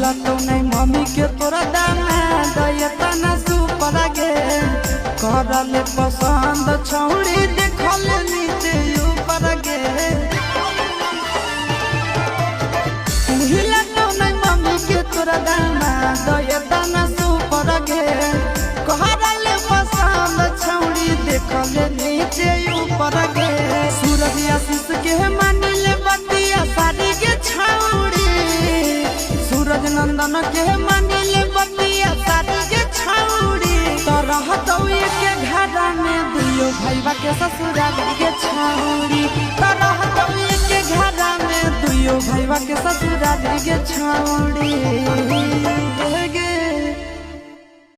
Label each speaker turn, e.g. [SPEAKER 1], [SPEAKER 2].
[SPEAKER 1] बुझला तो नहीं मम्मी के तोरा दाना दयता ना सुपर गे करले पसंद छौड़ी देखल नीचे ऊपर गे बुझला तो नहीं मम्मी के तोरा दाना दयता ना सुपर गे करले पसंद छौड़ी देखल नीचे ऊपर गे सूरज आशीष के मानिले बतिया साड़ी के छौड़ी सूरज नंदन के मानिले बतिया साड़ी के छौड़ी तो रहतौ के घर में दुइयो भैया के ससुराल के छौड़ी तो रहतौ के घर में दुइयो भैया के ससुराल के छौड़ी।